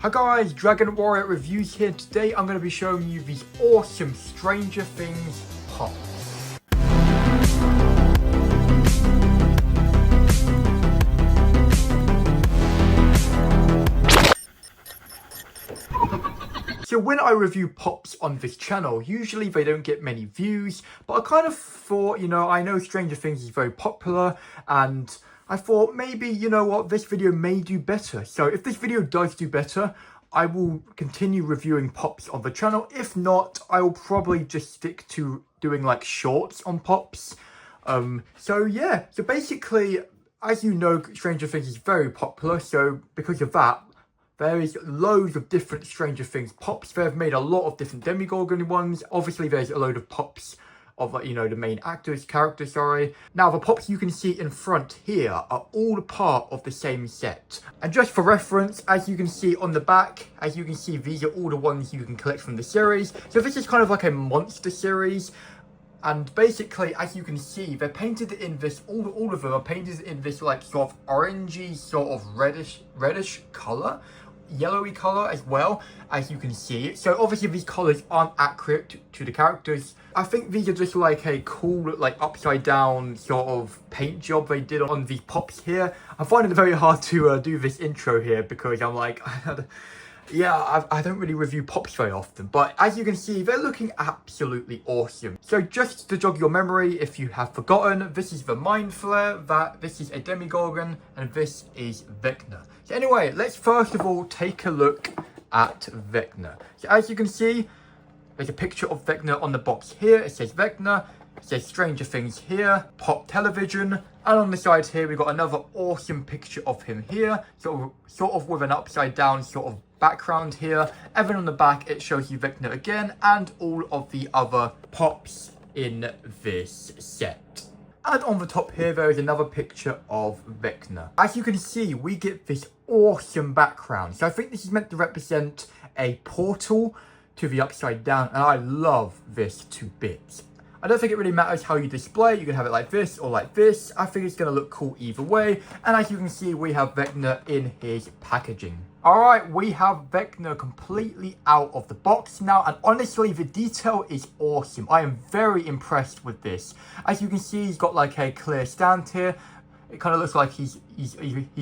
Hi guys, Dragon Warrior Reviews here. Today I'm going to be showing you these awesome Stranger Things pops. So when I review pops on this channel, usually they don't get many views, but I kind of thought, I know Stranger Things is very popular, and I thought maybe, this video may do better. So if this video does do better, I will continue reviewing pops on the channel. If not, I will probably just stick to doing like shorts on pops. So basically, as you know, Stranger Things is very popular. So because of that, there is loads of different Stranger Things pops. They've made a lot of different Demogorgon ones. Obviously, there's a load of pops of, the main characters, sorry. Now, the pops you can see in front here are all part of the same set. And just for reference, as you can see on the back, these are all the ones you can collect from the series. So this is kind of like a monster series. And basically, as you can see, they're painted in this, all of them are painted in this like sort of orangey, sort of reddish color. Yellowy color as well, as you can see. So obviously these colors aren't accurate to the characters. I think these are just like a cool like upside down sort of paint job they did on these pops here. I find it very hard to do this intro here because I'm like I don't really review pops very often, but as you can see, they're looking absolutely awesome. So just to jog your memory, if you have forgotten, this is the Mind Flayer, this is a Demogorgon, and this is Vecna. So anyway, let's first of all take a look at Vecna. So as you can see, there's a picture of Vecna on the box here. It says Vecna, it says Stranger Things here, Pop Television, and on the side here, we've got another awesome picture of him here, sort of with an upside down sort of background here, and then on the back it shows you Vecna again and all of the other pops in this set. And on the top here there is another picture of Vecna. As you can see, we get this awesome background. So I think this is meant to represent a portal to the upside down, and I love this to bits. I don't think it really matters how you display it. You can have it like this or like this. I think it's going to look cool either way. And as you can see, we have Vecna in his packaging. Alright, we have Vecna completely out of the box now, and honestly, the detail is awesome. I am very impressed with this. As you can see, he's got like a clear stand here. It kind of looks like he's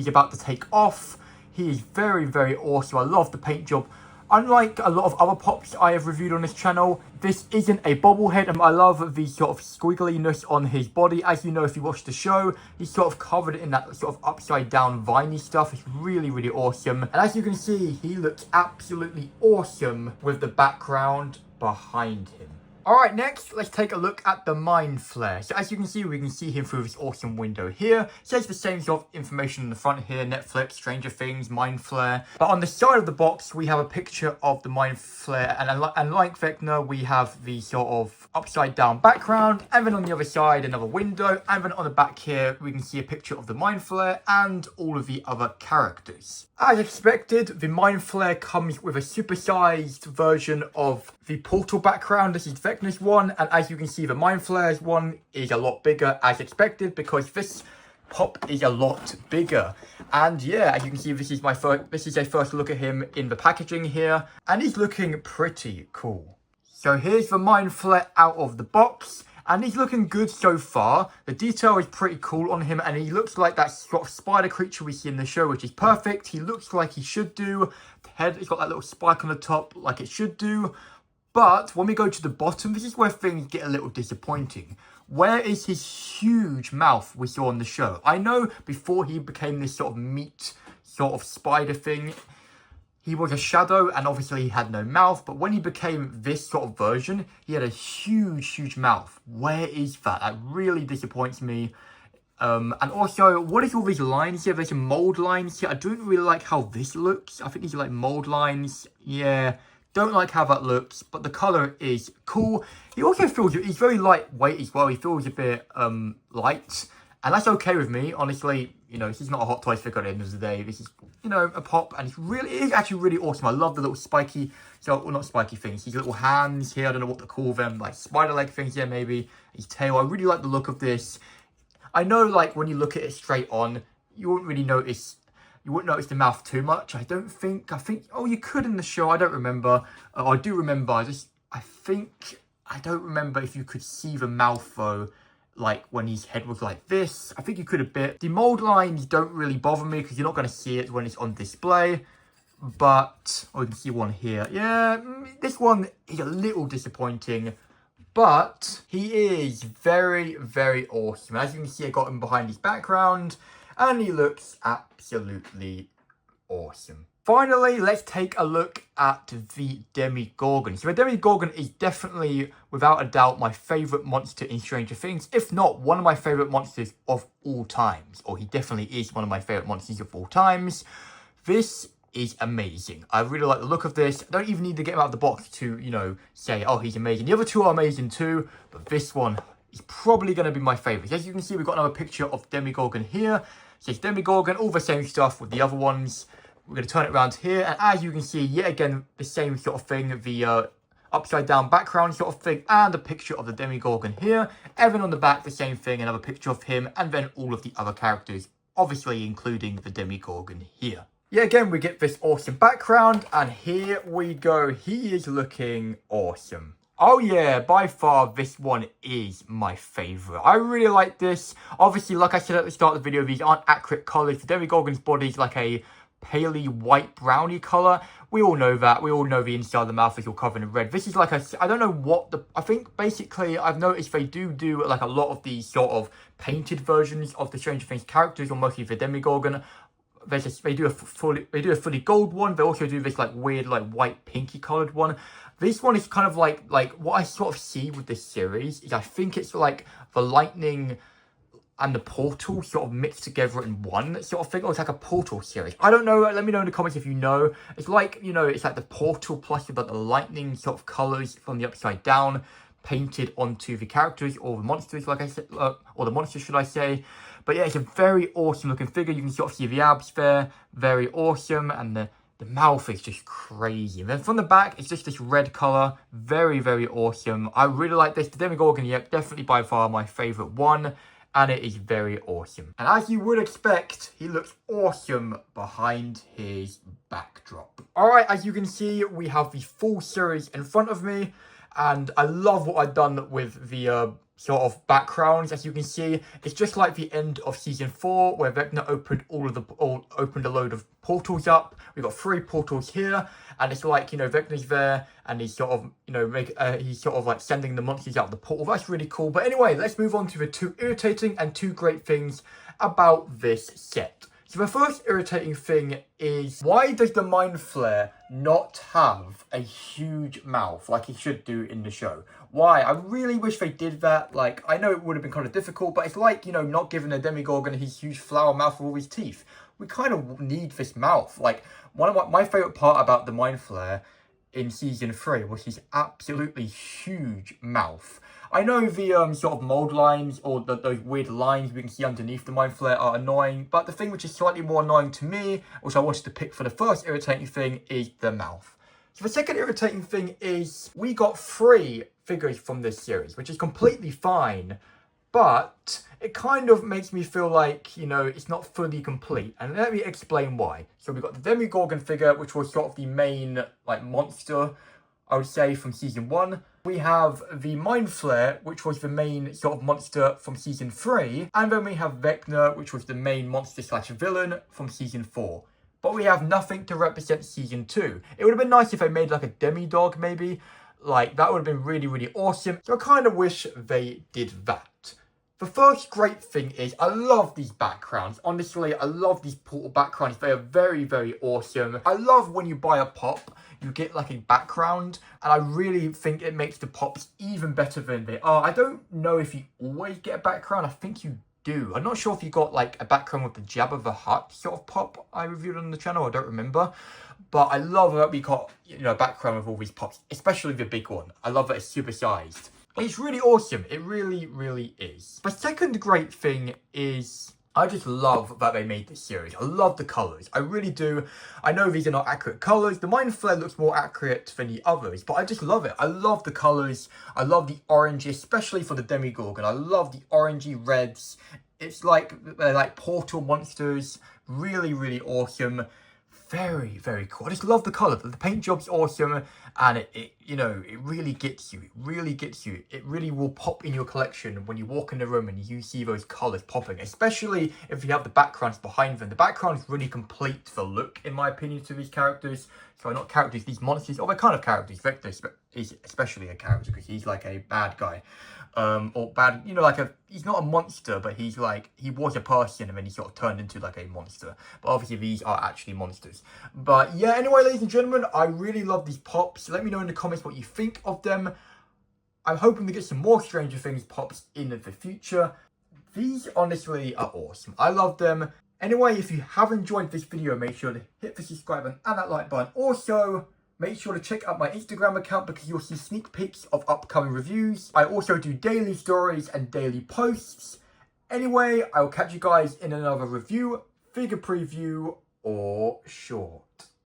about to take off. He is very, very awesome. I love the paint job. Unlike a lot of other pops I have reviewed on this channel, this isn't a bobblehead, and I love the sort of squiggliness on his body. As you know, if you watch the show, he's sort of covered in that sort of upside down viney stuff. It's really, really awesome. And as you can see, he looks absolutely awesome with the background behind him. Alright, next, let's take a look at the Mind Flayer. So as you can see, we can see him through this awesome window here. It says the same sort of information in the front here, Netflix, Stranger Things, Mind Flayer. But on the side of the box, we have a picture of the Mind Flayer. And like Vecna, we have the sort of upside down background. And then on the other side, another window. And then on the back here, we can see a picture of the Mind Flayer and all of the other characters. As expected, the Mind Flayer comes with a supersized version of the portal background. This is Vecna's one, and as you can see, the Mind Flayer's one is a lot bigger as expected because this pop is a lot bigger. And yeah, as you can see, this is a first look at him in the packaging here, and he's looking pretty cool. So here's the Mind Flayer out of the box. And he's looking good so far. The detail is pretty cool on him, and he looks like that sort of spider creature we see in the show, which is perfect. He looks like he should do. The head has got that little spike on the top like it should do. But when we go to the bottom, this is where things get a little disappointing. Where is his huge mouth we saw on the show? I know before he became this sort of meat sort of spider thing, he was a shadow, and obviously he had no mouth. But when he became this sort of version, he had a huge mouth. Where is that? That really disappoints me. And also, what is all these lines here? There's some mold lines here. I don't really like how this looks. I think these are like mold lines. Yeah, don't like how that looks. But the color is cool. He also feels, he's very lightweight as well. He feels a bit light. And that's okay with me, honestly. This is not a Hot Toys figure at the end of the day. This is, a pop, and it is actually really awesome. I love the little spiky, well, not spiky things, these little hands here. I don't know what to call them, like spider leg things, yeah, maybe. His tail, I really like the look of this. I know, like, when you look at it straight on, you won't really notice, you wouldn't notice the mouth too much. I think, oh, you could in the show. I don't remember. I do remember. I don't remember if you could see the mouth though, like when his head was like this. I think you could a bit. The mold lines don't really bother me because you're not going to see it when it's on display. But, oh, you can see one here. Yeah, this one is a little disappointing. But he is very, very awesome. As you can see, I got him behind his background. And he looks absolutely awesome. Finally, let's take a look at the Demogorgon. So the Demogorgon is definitely, without a doubt, my favourite monster in Stranger Things. If not, one of my favourite monsters of all times. Or he definitely is one of my favourite monsters of all times. This is amazing. I really like the look of this. I don't even need to get him out of the box to, you know, say, oh, he's amazing. The other two are amazing too. But this one is probably going to be my favourite. As you can see, we've got another picture of Demogorgon here. It says Demogorgon, all the same stuff with the other ones. We're going to turn it around here, and as you can see, yet again, the same sort of thing, the upside down background sort of thing, and a picture of the Demogorgon here. Evan on the back, the same thing, another picture of him, and then all of the other characters, obviously including the Demogorgon here. Yeah, again, we get this awesome background, and here we go. He is looking awesome. Oh yeah, by far, this one is my favourite. I really like this. Obviously, like I said at the start of the video, these aren't accurate colours. The Demogorgon's body is like a paley white browny colour. We all know that. We all know the inside of the mouth is all covered in red. This is like a, I don't know what the, I think basically I've noticed they do like a lot of these sort of painted versions of the Stranger Things characters, or mostly the Demogorgon. They do a fully gold one. They also do this like weird like white pinky coloured one. This one is kind of like what I sort of see with this series is I think it's like the lightning and the portal sort of mixed together in one sort of thing. Or it's like a portal series. I don't know. Let me know in the comments if you know. It's like, you know, it's like the portal plus the lightning sort of colours from the upside down painted onto the characters or the monsters, like I said, or the monsters, should I say. But yeah, it's a very awesome looking figure. You can sort of see the abs there. Very awesome. And the mouth is just crazy. And then from the back, it's just this red colour. Very, very awesome. I really like this. The Demogorgon, yeah, definitely by far my favourite one. And it is very awesome. And as you would expect, he looks awesome behind his backdrop. Alright, as you can see, we have the full series in front of me. And I love what I've done with the sort of backgrounds. As you can see, it's just like the end of season 4, where Vecna opened opened a load of portals up. We've got 3 portals here, and it's like, you know, Vecna's there, and he's sort of, you know, he's sort of like sending the monsters out of the portal. That's really cool. But anyway, let's move on to the 2 irritating and 2 great things about this set. So the first irritating thing is, why does the Mind Flayer not have a huge mouth like he should do in the show? Why? I really wish they did that. Like, I know it would have been kind of difficult, but it's like, you know, not giving a Demogorgon his huge flower mouth with all his teeth. We kind of need this mouth. Like, one of my favourite part about the Mind Flayer in season 3 was his absolutely huge mouth. I know the sort of mold lines or those weird lines we can see underneath the Mind Flayer are annoying, but the thing which is slightly more annoying to me, which I wanted to pick for the first irritating thing, is the mouth. So the second irritating thing is we got 3 figures from this series, which is completely fine, but it kind of makes me feel like, you know, it's not fully complete. And let me explain why. So we got the Demogorgon figure, which was sort of the main like monster, I would say, from season 1. We have the Mind Flayer, which was the main sort of monster from season 3. And then we have Vecna, which was the main monster slash villain from season 4. But we have nothing to represent season 2. It would have been nice if they made like a demidog maybe. Like, that would have been really, really awesome. So I kind of wish they did that. The first great thing is, I love these backgrounds. Honestly, I love these portal backgrounds. They are very, very awesome. I love when you buy a pop, you get like a background. And I really think it makes the pops even better than they are. I don't know if you always get a background. I think you do. I'm not sure if you got like a background with the Jabba the Hutt sort of pop I reviewed on the channel. I don't remember. But I love that we got, you know, a background with all these pops, especially the big one. I love that it's super sized. It's really awesome. It really, really is. The second great thing is, I just love that they made this series. I love the colours. I really do. I know these are not accurate colours. The Mind Flayer looks more accurate than the others, but I just love it. I love the colours. I love the orange, especially for the Demogorgon. I love the orangey reds. It's like, they're like portal monsters. Really, really awesome. Very, very cool. I just love the color. The paint job's awesome, and it you know, it really gets you. It really gets you. It really will pop in your collection when you walk in the room and you see those colors popping, especially if you have the backgrounds behind them. The backgrounds really complete the look, in my opinion, to these characters. So not characters, these monsters, or they're kind of characters. Vecna is especially a character because he's like a bad guy. Or bad, you know, like he's not a monster, but he's like, he was a person and then he sort of turned into like a monster. But obviously these are actually monsters. But yeah, anyway, ladies and gentlemen, I really love these pops. Let me know in the comments what you think of them. I'm hoping to get some more Stranger Things pops in the future. These honestly are awesome. I love them. Anyway, if you have enjoyed this video, make sure to hit the subscribe button and that like button. Also, make sure to check out my Instagram account because you'll see sneak peeks of upcoming reviews. I also do daily stories and daily posts. Anyway, I will catch you guys in another review, figure preview, or short.